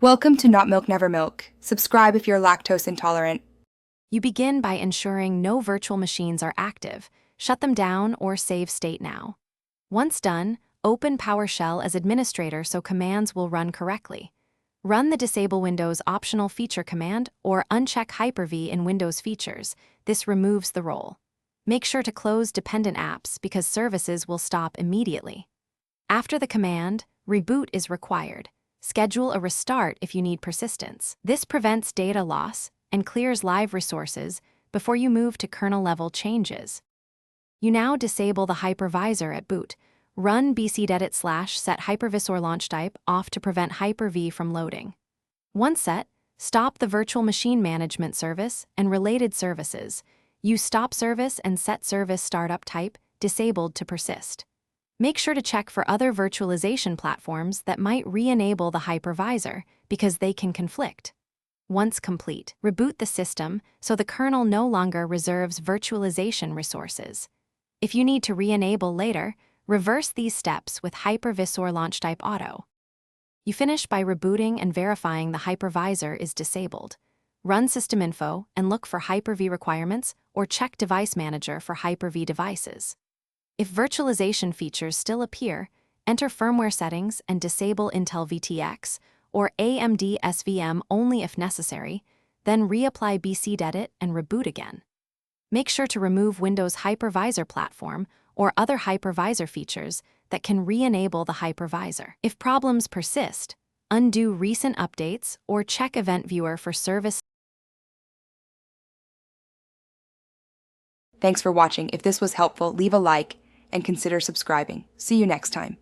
Welcome to Not Milk Never Milk. Subscribe if you're lactose intolerant. You begin by ensuring no virtual machines are active. Shut them down or save state now. Once done, open PowerShell as administrator so commands will run correctly. Run the Disable Windows optional feature command or uncheck Hyper-V in Windows features. This removes the role. Make sure to close dependent apps because services will stop immediately. After the command, reboot is required. Schedule a restart if you need persistence. This prevents data loss and clears live resources before you move to kernel-level changes. You now disable the hypervisor at boot. Run bcdedit/set hypervisor launch type off to prevent Hyper-V from loading. Once set, stop the virtual machine management service and related services. Use stop service and set service startup type disabled to persist. Make sure to check for other virtualization platforms that might re-enable the hypervisor because they can conflict. Once complete, reboot the system so the kernel no longer reserves virtualization resources. If you need to re-enable later, reverse these steps with hypervisor launch type auto. You finish by rebooting and verifying the hypervisor is disabled. Run system info and look for Hyper-V requirements or check device manager for Hyper-V devices. If virtualization features still appear, enter firmware settings and disable Intel VTX or AMD SVM only if necessary, then reapply bcdedit and reboot again. Make sure to remove Windows Hypervisor Platform or other hypervisor features that can re-enable the hypervisor. If problems persist, undo recent updates or check Event Viewer for service. Thanks for watching. If this was helpful, leave a like and consider subscribing. See you next time.